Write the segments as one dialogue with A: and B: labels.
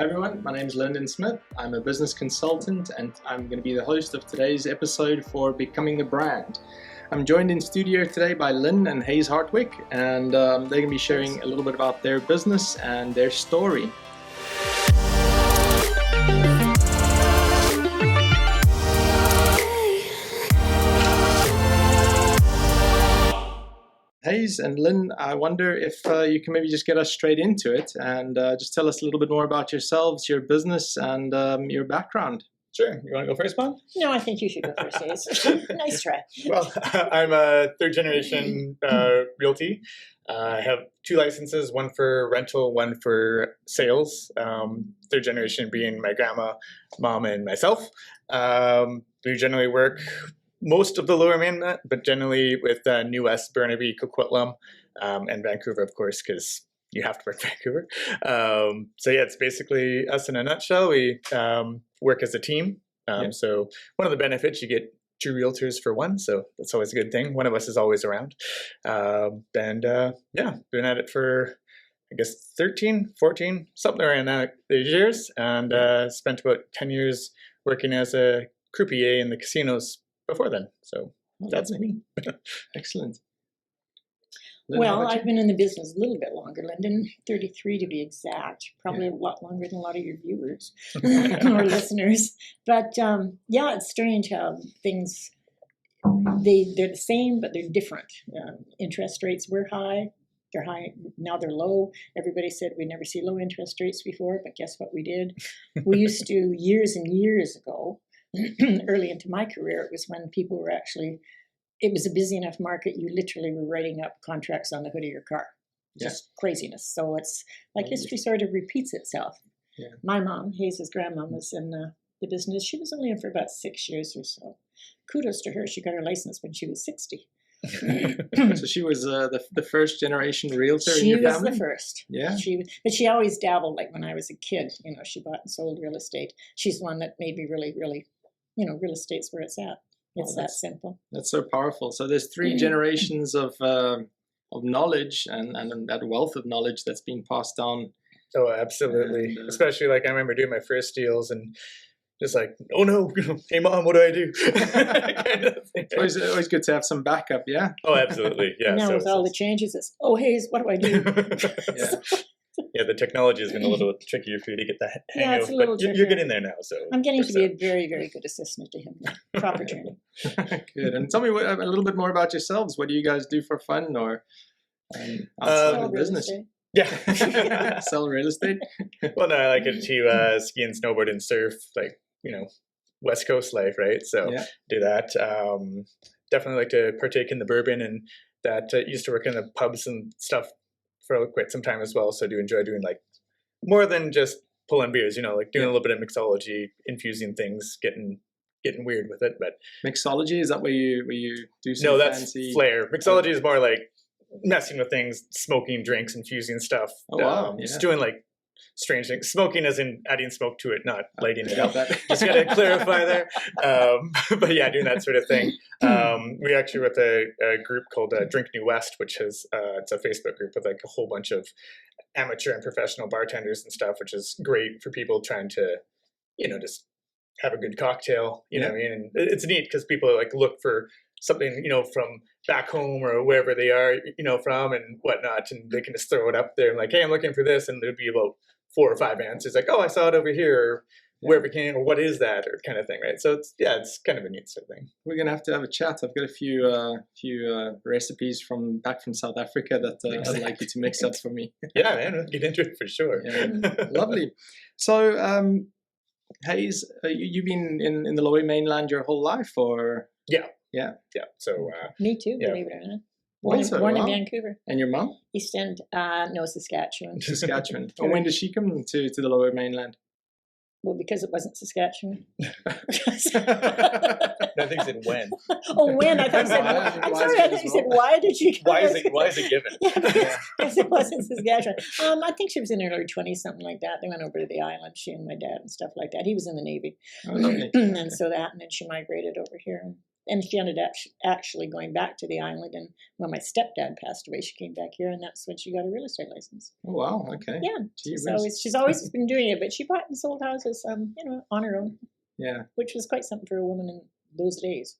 A: Hi everyone, my name is Lyndon Smith. I'm a business consultant and I'm going to be the host of today's episode for Becoming a Brand. I'm joined in studio today by Lynne and Haze Hartwig, and they're going to be sharing a little bit about their business and their story. Haze and Lynne, I wonder if you can maybe just get us straight into it and just tell us a little bit more about yourselves, your business, and your background.
B: Sure. You want to go first, Bob?
C: No, I think you should go first, Haze. Nice try.
B: Well, I'm a third generation realty. I have two licenses, one for rental, one for sales. Third generation being my grandma, mom, and myself. We generally work most of the Lower Mainland, but generally with New West, Burnaby, Coquitlam, and Vancouver, of course, because you have to work Vancouver. So yeah, it's basically us in a nutshell. We work as a team. So one of the benefits, you get two realtors for one, so that's always a good thing. One of us is always around. Been at it for, I guess, 13, 14, something around that years, and spent about 10 years working as a croupier in the casinos before then. So that's me.
A: Excellent.
C: Well, I've been in the business a little bit longer, Lyndon, 33 to be exact, probably a lot longer than a lot of your viewers or listeners. But it's strange how things, they're the same, but they're different. Interest rates were high. They're high, now they're low. Everybody said we'd never see low interest rates before, but guess what we did? We used to, years and years ago, early into my career, it was when people were actually, it was a busy enough market, you literally were writing up contracts on the hood of your car. Just craziness. So it's like history sort of repeats itself. Yeah. My mom, Haze's grandmom, was in the business. She was only in for about 6 years or so. Kudos to her. She got her license when she was 60.
A: So she was the first generation realtor in your family?
C: She was the first.
A: Yeah.
C: But she always dabbled, like when I was a kid, she bought and sold real estate. She's the one that made me really, really, real estate's where it's at. It's that simple. That's
A: so powerful. So there's three generations of knowledge and that wealth of knowledge that's being passed down.
B: Oh, absolutely. And, especially like I remember doing my first deals and just like, oh no, hey mom, what do I do? Kind of thing.
A: It's always good to have some backup, yeah?
B: Oh, absolutely, yeah.
C: Now with all the changes, it's, oh Haze, what do I do?
B: Yeah, the technology has been a little trickier for you to get that hang
C: of. It's a little trickier.
B: You're getting there now, so.
C: I'm getting to be a very, very good assistant to him now. Proper training.
A: Good. And tell me a little bit more about yourselves. What do you guys do for fun or outside of the business?
C: Estate.
B: Yeah.
A: Sell real estate?
B: Well, no, I like it to ski and snowboard and surf, like, West Coast life, right? So do that. Definitely like to partake in the bourbon, and that used to work in the pubs and stuff for quite some time as well. So I do enjoy doing like more than just pulling beers, like doing a little bit of mixology, infusing things, getting weird with it. But
A: mixology, is that where you do some
B: fancy? Flair. Mixology is more like messing with things, smoking drinks, infusing stuff.
A: Oh wow!
B: Just doing like strange things. Smoking as in adding smoke to it, not lighting it up. Just got to clarify there. But yeah, doing that sort of thing. We actually with a group called Drink New West, which is it's a Facebook group with like a whole bunch of amateur and professional bartenders and stuff, which is great for people trying to, just have a good cocktail. You know what I mean? And it's neat because people like look for something, from back home or wherever they are, from and whatnot, and they can just throw it up there and like, hey, I'm looking for this, and there'd be about 4 or 5 answers, like, oh, I saw it over here, or wherever it came, or what is that, or kind of thing, right? So it's kind of a neat sort of thing.
A: We're gonna have to have a chat. I've got a few recipes back from South Africa that I'd like you to mix up for me.
B: Yeah, man, we'll get into it for sure.
A: Yeah. Lovely. So, Haze, you've been in the Lower Mainland your whole life, or?
B: Yeah. So
C: me too, believe it or not. Born in Vancouver.
A: And your mom?
C: East End, no, Saskatchewan.
A: Saskatchewan. And when did she come to the Lower Mainland?
C: Well, because it wasn't Saskatchewan.
B: I think you said when.
C: Oh, when? I thought you said. I'm sorry. I thought you said why did she come?
B: Why is it given?
C: Because it wasn't Saskatchewan. I think she was in her early 20s, something like that. They went over to the island, she and my dad and stuff like that. He was in the Navy,
A: okay.
C: and then she migrated over here. and she ended up actually going back to the island. And when my stepdad passed away, she came back here, and that's when she got a real estate license.
A: Oh wow! Okay.
C: Yeah, she's always been doing it, but she bought and sold houses, on her own.
A: Yeah,
C: which was quite something for a woman in those days.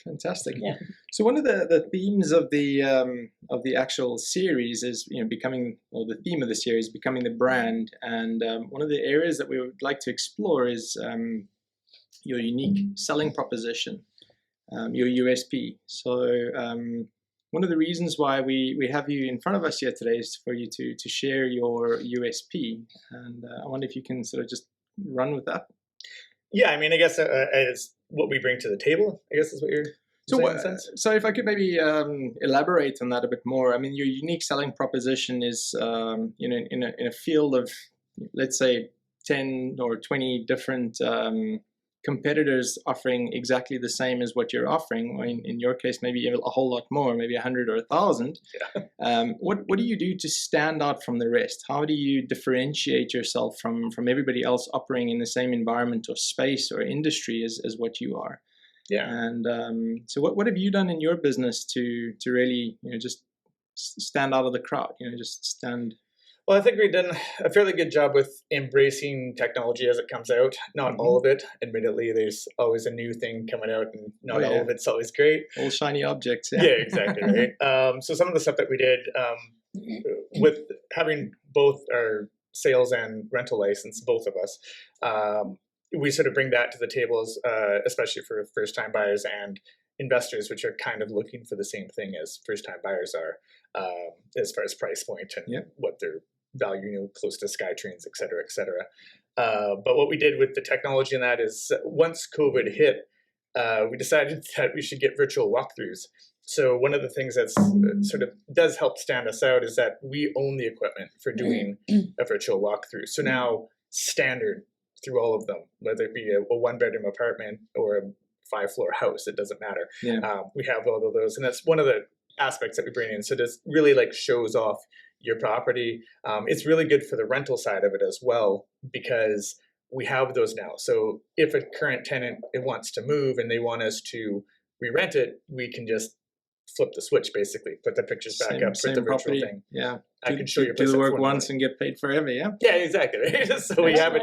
A: Fantastic.
C: Yeah.
A: So one of the themes of the actual series is becoming, or the theme of the series, becoming the brand, and one of the areas that we would like to explore is your unique selling proposition, your USP. So one of the reasons why we have you in front of us here today is for you to share your USP, and I wonder if you can sort of just run with that.
B: Yeah, I mean, I guess it's what we bring to the table, I guess is what you're saying.
A: So if I could maybe elaborate on that a bit more. I mean, your unique selling proposition is, in a field of, let's say, 10 or 20 different competitors offering exactly the same as what you're offering, or in your case, maybe a whole lot more, maybe 100 or 1,000. Yeah. What do you do to stand out from the rest? How do you differentiate yourself from everybody else operating in the same environment or space or industry as what you are?
B: Yeah.
A: And so what have you done in your business to really just stand out of the crowd? Just stand.
B: Well, I think we've done a fairly good job with embracing technology as it comes out. Not all of it. Admittedly, there's always a new thing coming out, and not all of it's always great.
A: All shiny objects. Yeah,
B: yeah exactly. Right. So some of the stuff that we did with having both our sales and rental license, both of us, we sort of bring that to the table, especially for first-time buyers and investors, which are kind of looking for the same thing as first-time buyers are, as far as price point and what they're value, close to SkyTrains, et cetera, et cetera. But what we did with the technology in that is once COVID hit, we decided that we should get virtual walkthroughs. So one of the things that's sort of does help stand us out is that we own the equipment for doing a virtual walkthrough. So now standard through all of them, whether it be a one-bedroom apartment or a 5-floor house, it doesn't matter. Yeah. We have all of those, and that's one of the aspects that we bring in. So this really shows off your property. It's really good for the rental side of it as well, because we have those now. So if a current tenant wants to move and they want us to re-rent it, we can just flip the switch, basically, put the pictures back up, put the virtual thing.
A: Yeah,
B: I can show you.
A: Do the work once and get paid forever. Yeah.
B: Yeah, exactly. Right? So we have it.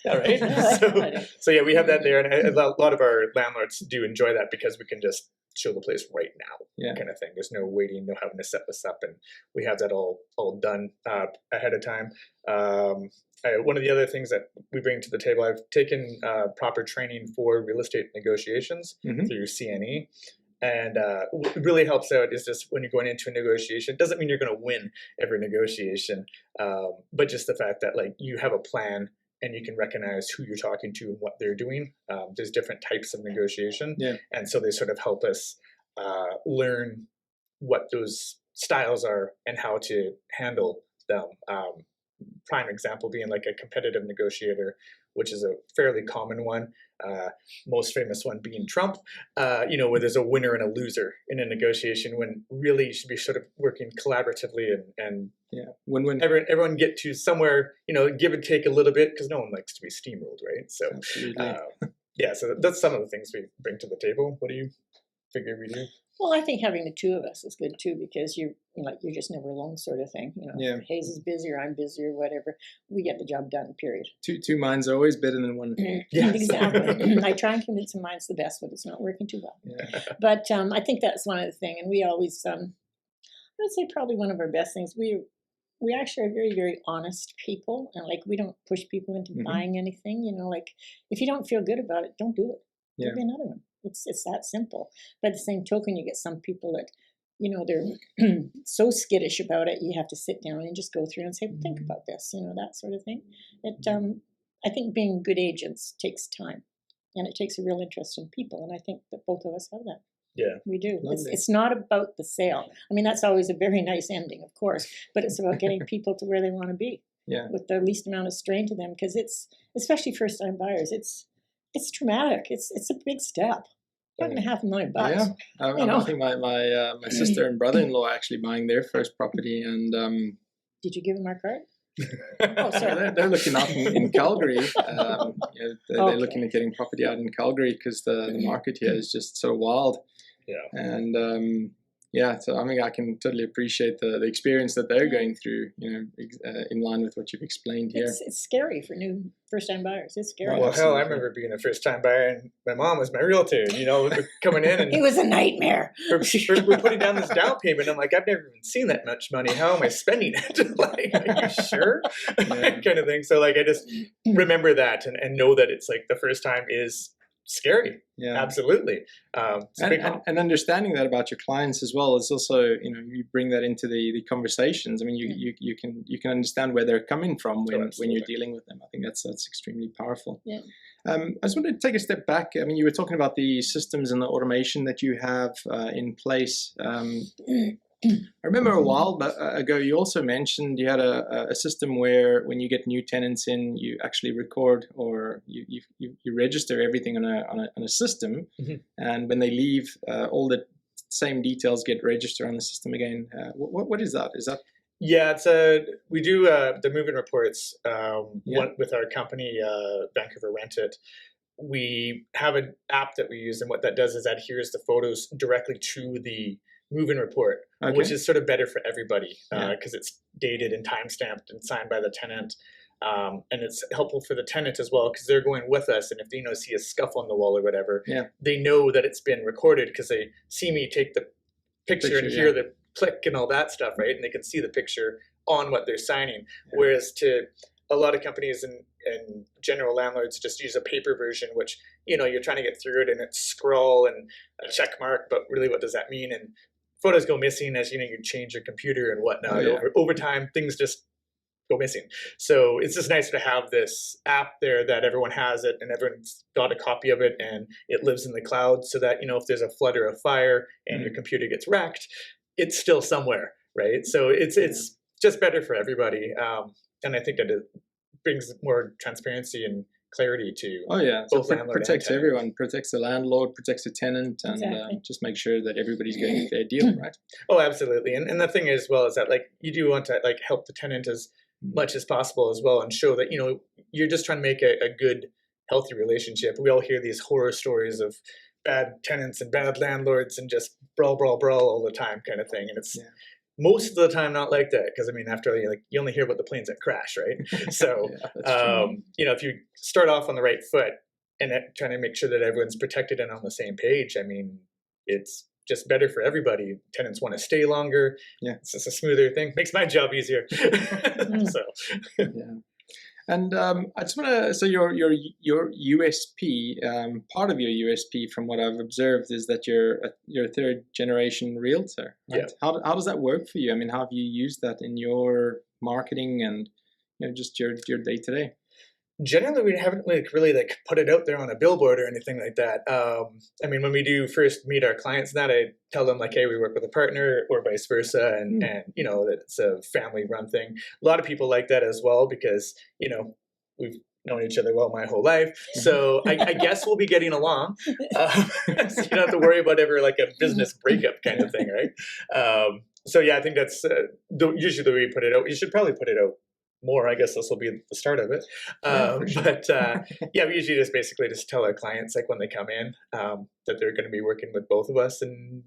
B: Yeah, right. So yeah, we have that there, and a lot of our landlords do enjoy that because we can just show the place right now, kind of thing. There's no waiting, no having to set this up, and we have that all done ahead of time. One of the other things that we bring to the table, I've taken proper training for real estate negotiations through CNE. And what really helps out is just when you're going into a negotiation, it doesn't mean you're going to win every negotiation, but just the fact that you have a plan and you can recognize who you're talking to and what they're doing. There's different types of negotiation. Yeah. And so they sort of help us learn what those styles are and how to handle them. Prime example being a competitive negotiator, which is a fairly common one. Most famous one being Trump, where there's a winner and a loser in a negotiation, when really you should be sort of working collaboratively and when everyone get to somewhere, give and take a little bit, because no one likes to be steamrolled, right? So so that's some of the things we bring to the table. What do you figure we do?
C: Well, I think having the two of us is good too, because you're just never alone, sort of thing. Haze is busy or I'm busy or whatever. We get the job done. Period.
A: Two minds are always better than one.
C: Exactly. I try and convince my mind's the best, but it's not working too well. Yeah. But I think that's one of the things, and we always, I would say probably one of our best things. We actually are very, very honest people, and we don't push people into buying anything. If you don't feel good about it, don't do it. There'll be another one. It's that simple. But at the same token, you get some people that, they're so skittish about it. You have to sit down and just go through and say, well, think about this, that sort of thing. I think being good agents takes time, and it takes a real interest in people. And I think that both of us have that.
B: Yeah,
C: we do. It's not about the sale. I mean, that's always a very nice ending, of course, but it's about getting people to where they want to be with the least amount of strain to them, because it's, especially first-time buyers, it's traumatic. It's a big step. $5,500,000.
A: Yeah, I think my sister and brother-in-law are actually buying their first property, and
C: did you give them our card? Oh, sorry.
A: They're looking out in Calgary. They're looking at getting property out in Calgary because the market here is just so wild.
B: Yeah.
A: And so I mean, I can totally appreciate the experience that they're going through, in line with what you've explained here.
C: It's scary for new first-time buyers. It's scary.
B: Well, hell, I remember being a first-time buyer, and my mom was my realtor. Coming in, and
C: it was a nightmare.
B: We're putting down this down payment. I'm like, I've never even seen that much money. How am I spending it? Like, are you sure? Kind of thing. So, like, I just remember that and know that it's like the first time is scary. Yeah, absolutely.
A: And understanding that about your clients as well is also, you bring that into the conversations. I mean, you can understand where they're coming from when you're dealing with them. I think that's extremely powerful.
C: Yeah.
A: I just wanted to take a step back. I mean, you were talking about the systems and the automation that you have in place. I remember a while ago you also mentioned you had a system where when you get new tenants in, you actually record or you register everything on a system, and when they leave, all the same details get registered on the system again. What is that? Is that?
B: Yeah, we do the move-in reports with our company, Vancouver Rent It. We have an app that we use, and what that does is adheres the photos directly to the move-in report, which is sort of better for everybody because it's dated and time-stamped and signed by the tenant. And it's helpful for the tenant as well because they're going with us, and if they see a scuff on the wall or whatever, they know that it's been recorded because they see me take the picture and hear the click and all that stuff, right? And they can see the picture on what they're signing. Whereas to a lot of companies and general landlords just use a paper version, which, you're trying to get through it and it's scroll and a check mark, but really what does that mean? And photos go missing as, you change your computer and whatnot. Over time, things just go missing. So it's just nice to have this app there that everyone has it and everyone's got a copy of it and it lives in the cloud so that, if there's a flood or a fire and your computer gets wrecked, it's still somewhere, right? So it's just better for everybody. And I think that it brings more transparency and clarity to both
A: so protects everyone, protects the landlord, protects the tenant, and just make sure that everybody's getting a fair deal, right?
B: Oh, absolutely. And the thing as well is that you do want to help the tenant as much as possible as well and show that you're just trying to make a good, healthy relationship. We all hear these horror stories of bad tenants and bad landlords and just brawl all the time kind of thing, and it's most of the time not like that because after you only hear about the planes that crash, right? So if you start off on the right foot and trying to make sure that everyone's protected and on the same page, it's just better for everybody. Tenants want to stay longer. It's just a smoother thing. Makes my job easier.
A: And I just want to, so your USP, part of your USP from what I've observed is that you're a third generation realtor. Right? How does that work for you? How have you used that in your marketing and just your day to day?
B: Generally, we haven't really put it out there on a billboard or anything like that. When we do first meet our clients, I tell them hey, we work with a partner or vice versa, and that it's a family run thing. A lot of people like that as well because we've known each other well my whole life, so I guess we'll be getting along. So you don't have to worry about ever a business breakup kind of thing, right? I think that's usually the way we put it out. You should probably put it out more. I guess this will be the start of it. We usually just basically tell our clients when they come in that they're going to be working with both of us, and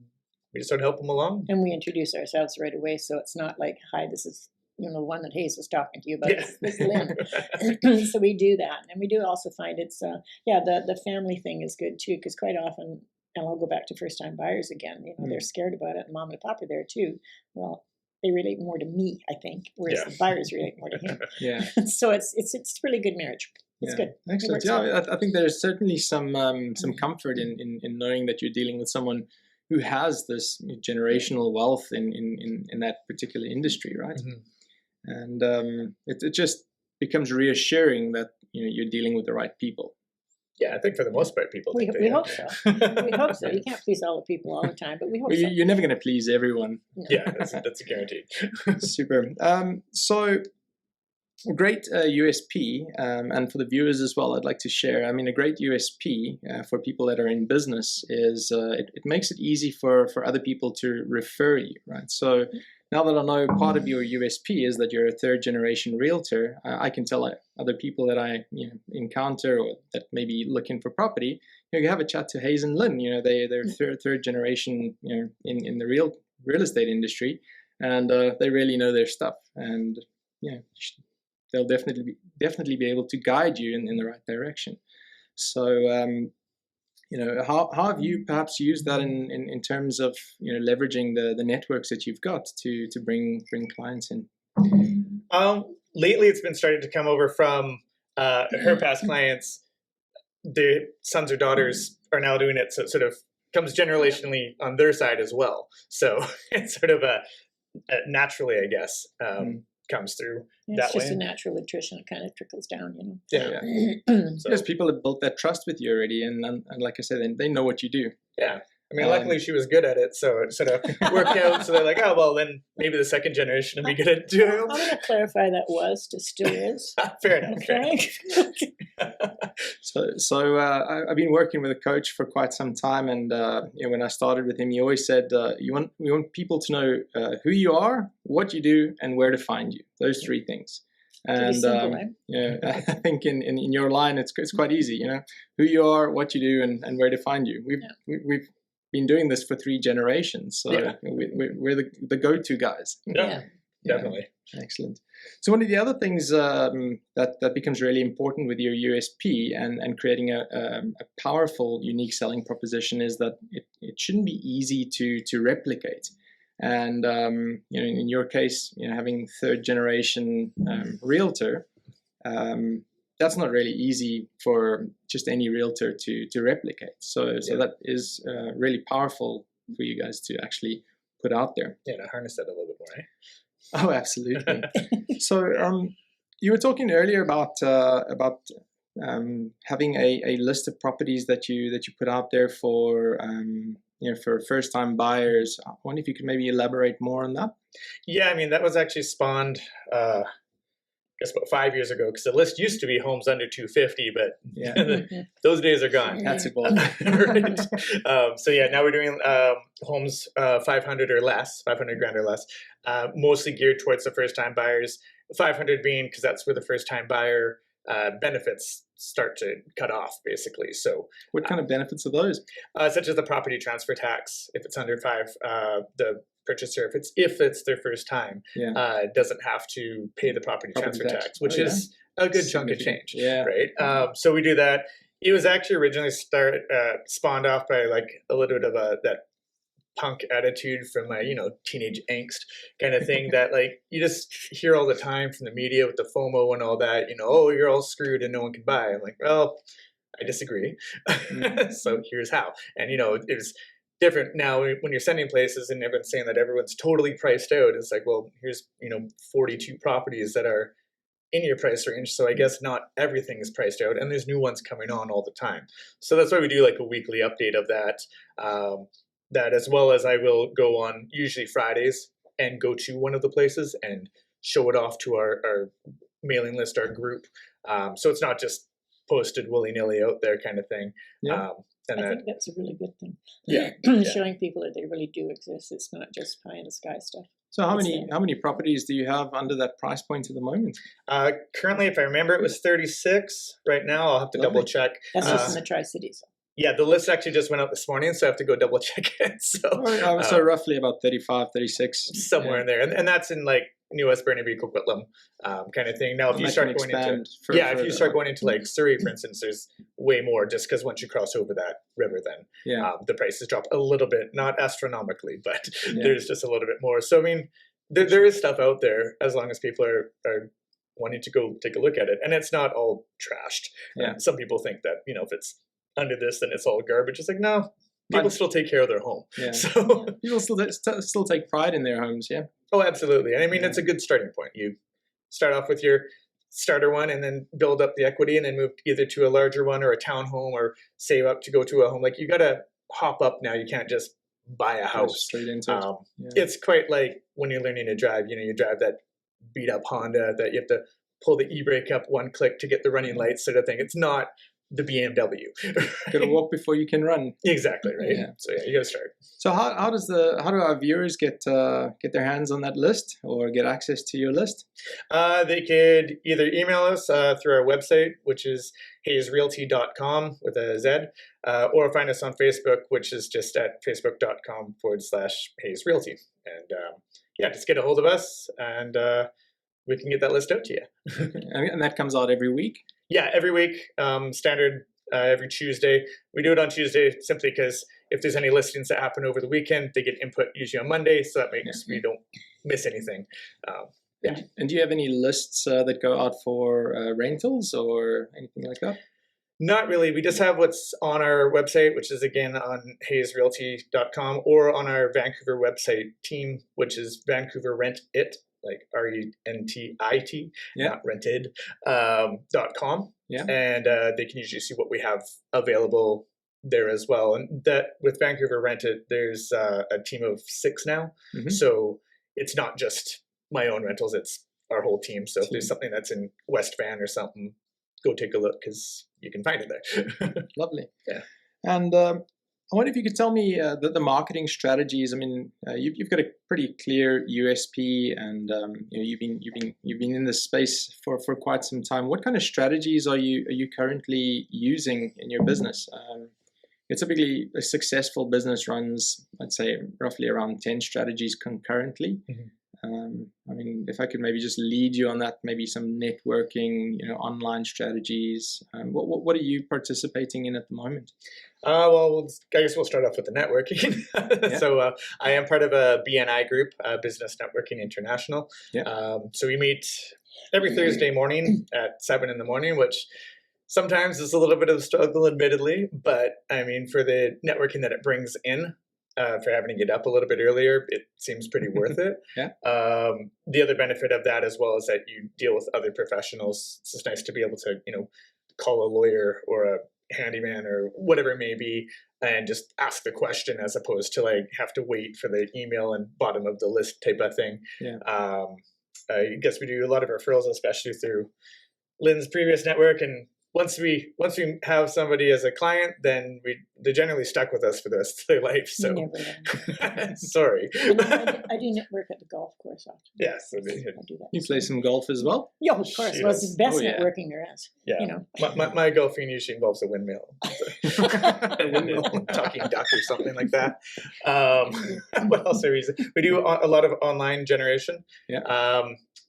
B: we just sort of help them along.
C: And we introduce ourselves right away, so it's not hi, this is the one that Haze was talking to you about. This is Lynne. So we do that, and we do also find it's the family thing is good too, because quite often, and I'll go back to first time buyers again. They're scared about it, and mom and pop are there too. Well, they relate more to me, I think, whereas the buyers relate more to him. So it's really good marriage. It's good.
A: Excellent. I think there's certainly some comfort in knowing that you're dealing with someone who has this generational wealth in that particular industry, right? And it just becomes reassuring that you're dealing with the right people.
B: Yeah, I think for the most part, people
C: we hope so. We hope so. You can't please all the people all the time, but we hope so.
A: You're never going to please everyone.
B: No. Yeah, that's a guarantee.
A: Super. So great USP, and for the viewers as well, I'd like to share. A great USP for people that are in business is it makes it easy for other people to refer you, right? So now that I know part of your USP is that you're a third generation realtor, I can tell other people that I encounter or that may be looking for property, you have a chat to Haze and Lynne. They're third generation in the real estate industry, and they really know their stuff, and they'll definitely be able to guide you in the right direction. So how have you perhaps used that in terms of leveraging the networks that you've got to bring clients in?
B: Lately, it's been starting to come over from her past clients. The sons or daughters are now doing it, so it sort of comes generationally on their side as well. So it's sort of a naturally, I guess, comes through that
C: it's just
B: way.
C: a natural attrition. It kind of trickles down,
B: Yeah.
A: So because people have built that trust with you already, and like I said, they know what you do.
B: Yeah. I mean, luckily she was good at it, so it sort of worked out. So they're like, oh, well, then maybe the second generation will be good at it too.
C: I'm going to clarify that was to still is.
B: Fair enough.
C: Okay.
A: So I've been working with a coach for quite some time, and when I started with him, he always said, we want people to know who you are, what you do, and where to find you. Those three things. And
C: simple,
A: I think in your line, it's quite easy. Who you are, what you do, and where to find you. We've been doing this for 3 generations, so we're the go-to guys.
B: Yeah, definitely.
A: Excellent. So one of the other things that becomes really important with your USP and creating a powerful, unique selling proposition is that it shouldn't be easy to replicate. And in your case, having third generation realtor, that's not really easy for just any realtor to replicate. So that is really powerful for you guys to actually put out there.
B: Yeah, to harness that a little bit more. Eh?
A: Oh, absolutely. So you were talking earlier about having a list of properties that you put out there for for first-time buyers. I wonder if you could maybe elaborate more on that.
B: Yeah, I mean, that was actually spawned I guess about 5 years ago, because the list used to be homes under 250, but those days are gone.
A: That's evolved.
B: Right. So now we're doing homes 500 or less, 500 grand or less, mostly geared towards the first-time buyers. 500 being because that's where the first-time buyer benefits start to cut off, basically. So,
A: what kind of benefits are those?
B: Such as the property transfer tax, if it's under 5, the purchaser, if it's their first time, doesn't have to pay the property transfer tax, which is a good chunk of change, right? So we do that. It was actually originally spawned off by like a little bit of that punk attitude from my teenage angst kind of thing that like you just hear all the time from the media with the FOMO and all that, oh, you're all screwed and no one can buy. I'm like, well, I disagree. So here's how. And it was different now when you're sending places and everyone's saying that everyone's totally priced out. It's like, well, here's 42 properties that are in your price range, so I guess not everything is priced out, and there's new ones coming on all the time. So that's why we do like a weekly update of that. That as well as I will go on usually Fridays and go to one of the places and show it off to our mailing list, our group. So it's not just posted willy-nilly out there kind of thing.
C: And I think that's a really good thing. Showing people that they really do exist. It's not just pie in the sky stuff.
A: So how many properties do you have under that price point at the moment?
B: Currently, if I remember, it was 36. Right now, I'll have to double check.
C: That's just in the Tri-Cities.
B: Yeah, the list actually just went out this morning, so I have to go double check it.
A: So roughly about 35, 36.
B: Somewhere in there. And that's in like New West Burnaby, Coquitlam kind of thing. Now, if you start going into like Surrey, for instance, there's way more just because once you cross over that river, then the prices drop a little bit, not astronomically, but there's just a little bit more. So, I mean, there is stuff out there as long as people are wanting to go take a look at it. And it's not all trashed. Some people think that, if it's under this, then it's all garbage. It's like, no, people still take care of their home. So
A: people still take pride in their homes. Yeah.
B: Oh, absolutely. And I mean, it's a good starting point. You start off with your starter one and then build up the equity and then move either to a larger one or a townhome or save up to go to a home. Like you got to hop up now. You can't just buy a house.
A: Straight into it.
B: It's quite like when you're learning to drive, you drive that beat up Honda that you have to pull the e-brake up one click to get the running lights sort of thing. It's not the BMW.
A: Gotta walk before you can run.
B: Exactly, right?
A: Yeah.
B: So you gotta start.
A: So how do our viewers get their hands on that list or get access to your list?
B: They could either email us through our website, which is hazerealty.com with a Z, or find us on Facebook, which is just at facebook.com/hazerealty. And just get a hold of us, and we can get that list out to you.
A: And that comes out every week?
B: Yeah, every week, standard every Tuesday. We do it on Tuesday simply because if there's any listings that happen over the weekend, they get input usually on Monday, so that makes we don't miss anything.
A: And do you have any lists that go out for rentals or anything like that?
B: Not really. We just have what's on our website, which is again on hazerealty.com, or on our Vancouver website team, which is Vancouver Rent It, like RENTIT, not rented, .com.
A: Yeah.
B: And they can usually see what we have available there as well. And that with Vancouver Rent It, there's a team of 6 now. Mm-hmm. So it's not just my own rentals, it's our whole team. So if there's something that's in West Van or something, go take a look because you can find it there.
A: Lovely.
B: Yeah.
A: And I wonder if you could tell me the marketing strategies. I mean, you've got a pretty clear USP, and you've been in this space for quite some time. What kind of strategies are you currently using in your business? Typically, a successful business runs, I'd say, roughly around 10 strategies concurrently. Mm-hmm. I mean, if I could maybe just lead you on that, maybe some networking, online strategies. What are you participating in at the moment?
B: Well, I guess we'll start off with the networking. Yeah. So I am part of a BNI group, Business Networking International. Yeah. So we meet every Thursday morning at 7 in the morning, which sometimes is a little bit of a struggle, admittedly. But I mean, for the networking that it brings in, for having to get up a little bit earlier, it seems pretty worth it.
A: Yeah.
B: The other benefit of that as well is that you deal with other professionals. It's just nice to be able to, call a lawyer or a handyman or whatever it may be and just ask the question as opposed to have to wait for the email and bottom of the list type of thing. Yeah. I guess we do a lot of referrals, especially through Lynne's previous network, and once we have somebody as a client, then they're generally stuck with us for the rest of their life. So, sorry.
C: I do network at the golf course often.
B: Yes,
C: I do that.
A: You play some golf as well?
C: Yeah, of course. Well, it's the best networking there is.
B: Yeah. My golfing usually involves a windmill. Talking duck or something like that. What else are we using? We do a lot of online generation.
A: Yeah.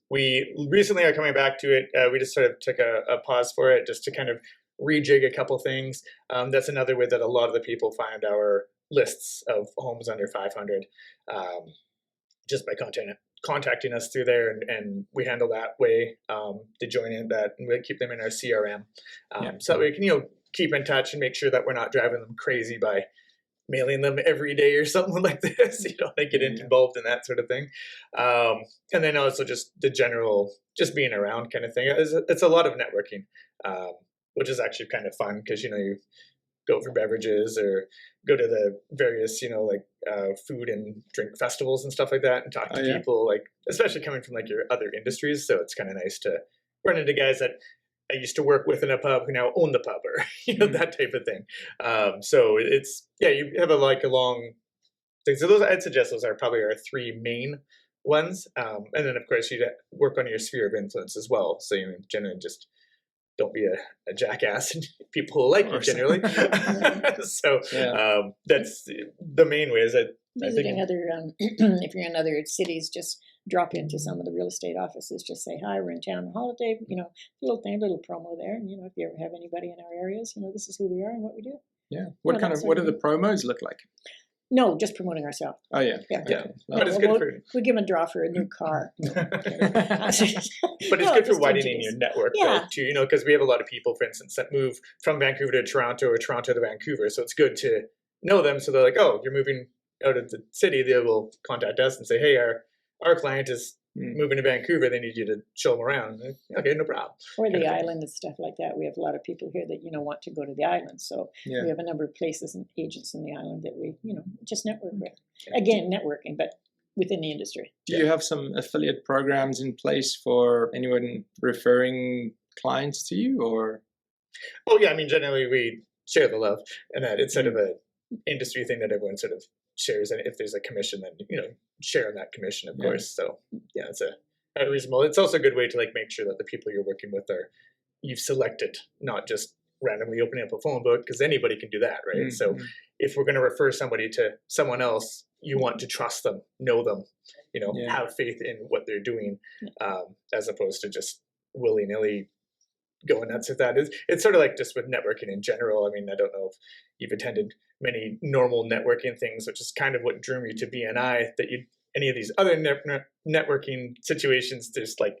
B: We recently are coming back to it. We just sort of took a pause for it just to kind of rejig a couple things. That's another way that a lot of the people find our lists of homes under 500, just by contacting us through there, and we handle that way. They join in that, and we keep them in our CRM, so that we can keep in touch and make sure that we're not driving them crazy by mailing them every day or something like this. They get involved in that sort of thing. And then also just the general, just being around kind of thing. It's a lot of networking, which is actually kind of fun because, you go for beverages or go to the various, food and drink festivals and stuff like that and talk to people, especially coming from your other industries. So it's kind of nice to run into guys that I used to work with in a pub who now own the pub, or that type of thing. So it's you have a long thing. So those, I'd suggest those are probably our 3 main ones. And then of course you work on your sphere of influence as well. So generally just don't be a jackass, and people will like you generally. So that's the main way. Is that
C: visiting other if you're in other cities, just drop into some of the real estate offices, just say hi, we're in town on holiday, little promo there, and if you ever have anybody in our areas, this is who we are and what we do.
A: Yeah. What do the promos look like?
C: No, just promoting ourselves.
A: Oh yeah.
B: But it's good for
C: we give them a draw for a new car.
B: But it's good for widening your network though, too, because we have a lot of people, for instance, that move from Vancouver to Toronto or Toronto to Vancouver. So it's good to know them. So they're like, oh, you're moving out of the city. They will contact us and say, hey, our client is moving to Vancouver. They need you to show them around. Okay, no problem.
C: Or the island and stuff like that. We have a lot of people here that want to go to the island. So we have a number of places and agents in the island that we just network with. Again, networking, but within the industry.
A: Do you have some affiliate programs in place for anyone referring clients to you, or?
B: Oh yeah, I mean, generally we share the love, and that it's sort of a industry thing that everyone sort of shares. And if there's a commission, then share on that commission, of course. So yeah, it's a reasonable. It's also a good way to like make sure that the people you're working with are you've selected, not just randomly opening up a phone book, because anybody can do that, right? So if we're going to refer somebody to someone else, you want to trust them, know them, have faith in what they're doing, as opposed to just willy-nilly going nuts with that. It's sort of like just with networking in general. I mean, I don't know if you've attended many normal networking things, which is kind of what drew me to BNI, that any of these other networking situations, there's like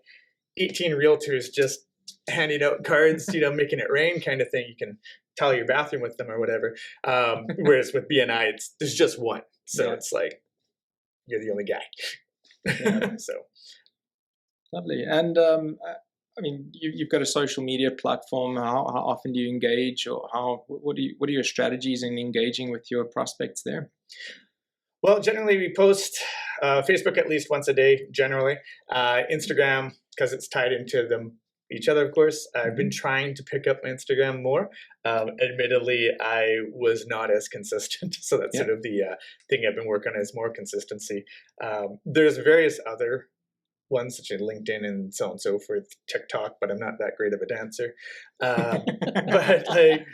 B: 18 realtors just handing out cards, making it rain kind of thing. You can tile your bathroom with them or whatever. Whereas with BNI, there's just one. So it's like, you're the only guy. So.
A: Lovely. And I mean, you've got a social media platform. How often do you engage, or what are your strategies in engaging with your prospects there?
B: Well, generally we post Facebook at least once a day. Generally, Instagram, because it's tied into each other, of course. I've been trying to pick up my Instagram more. Admittedly, I was not as consistent, so that's sort of the thing I've been working on is more consistency. There's various other ones such as LinkedIn and so on and so forth, TikTok, but I'm not that great of a dancer. But like,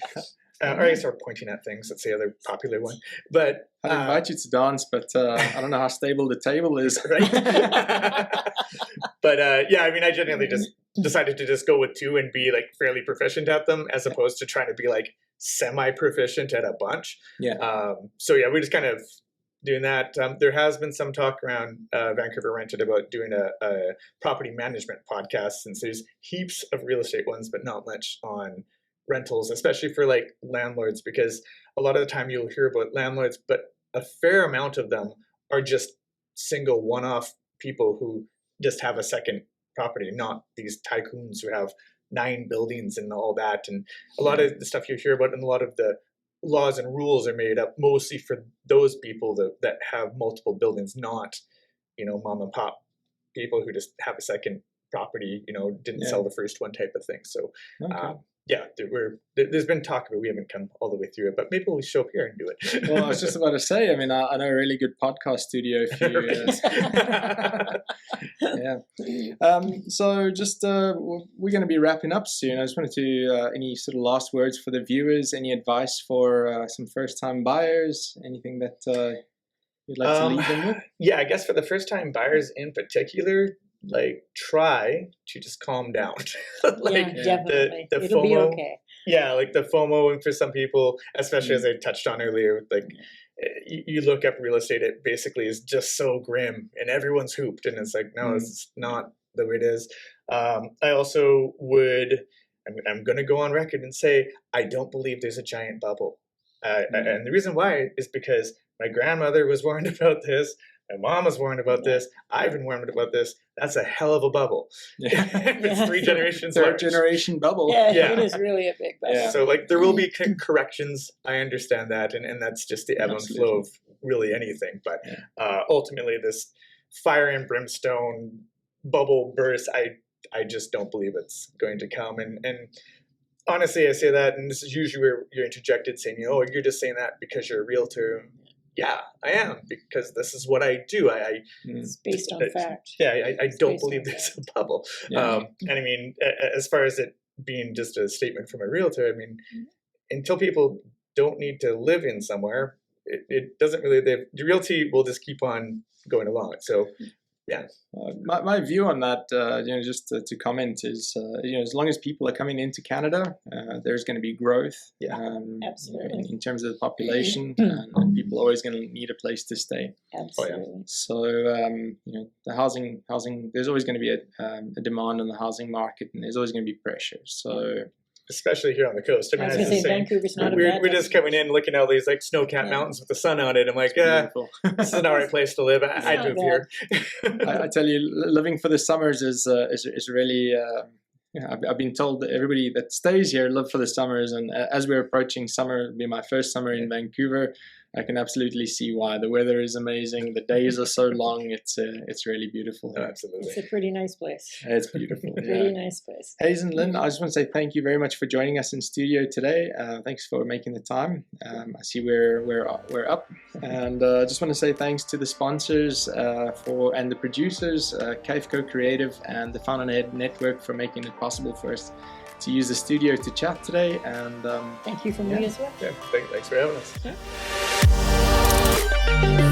B: or I guess we're pointing at things. That's the other popular one. But
A: I'd invite you to dance, but I don't know how stable the table is.
B: Right. But yeah, I mean, I generally just decided to just go with two and be like fairly proficient at them, as opposed to trying to be like semi-proficient at a bunch. So yeah, we just kind of doing that. There has been some talk around Vancouver Rented about doing a property management podcast, since there's heaps of real estate ones, but not much on rentals, especially for like landlords, because a lot of the time you'll hear about landlords, but a fair amount of them are just single one-off people who just have a second property, not these tycoons who have 9 buildings and all that. And a lot of the stuff you hear about and a lot of the laws and rules are made up mostly for those people that have multiple buildings, not, mom and pop people who just have a second property, didn't sell the first one type of thing. So, there's been talk about it. We haven't come all the way through it, but maybe we'll show up here and do it.
A: Well, I was just about to say, I mean, I know a really good podcast studio if you... So just, we're going to be wrapping up soon. I just wanted to, any sort of last words for the viewers, any advice for some first-time buyers, anything that you'd like to leave them with?
B: Yeah, I guess for the first-time buyers in particular, like, try to just calm down.
C: Like, definitely.
B: The
C: It'll
B: FOMO,
C: be okay.
B: Yeah, like the FOMO, and for some people, especially as I touched on earlier, like you look up real estate, it basically is just so grim, and everyone's hooped, and it's like, no, it's not the way it is. I also I'm going to go on record and say, I don't believe there's a giant bubble. And the reason why is because my grandmother was warned about this. My mom was warned about this. I've been warned about this. That's a hell of a bubble. It's 3 generations
A: Third
B: large.
A: generation bubble.
C: Yeah, it is really a big bubble.
B: Yeah. So like there will be corrections. I understand that, and that's just the ebb and flow of really anything. But ultimately, this fire and brimstone bubble burst, I just don't believe it's going to come. And honestly, I say that, and this is usually where you're interjected saying, oh, you're just saying that because you're a realtor. Yeah, I am, because this is what I do.
C: It's based on fact.
B: Yeah, I don't believe there's a bubble. And I mean, as far as it being just a statement from a realtor, I mean, until people don't need to live in somewhere, it doesn't really, the realty will just keep on going along. So, yeah.
A: My view on that, just to comment is, as long as people are coming into Canada, there's going to be growth.
C: Absolutely.
A: In terms of the population, and people are always going to need a place to stay.
C: Absolutely.
A: So, the housing, there's always going to be a demand on the housing market, and there's always going to be pressure. So.
B: Especially here on the coast.
C: I was going to say, Vancouver's not a bad
B: We're just coming in, looking at all these like snow-capped mountains with the sun on it. I'm like, this is an alright place to live. I'd move here.
A: I tell you, living for the summers is really. I've been told that everybody that stays here live for the summers, and as we're approaching summer, it'll be my first summer in Vancouver. I can absolutely see why. The weather is amazing. The days are so long. It's really beautiful.
B: Oh, absolutely.
C: It's a pretty nice place.
A: It's beautiful.
C: Pretty nice place.
A: Haze and Lynne, I just want to say thank you very much for joining us in studio today. Thanks for making the time. I see we're up, and I just want to say thanks to the sponsors and the producers, Kaifko Creative and the Fountainhead Network, for making it possible for us to use the studio to chat today. And
C: thank you for me as well.
B: Yeah, thanks for having us.
C: Yeah.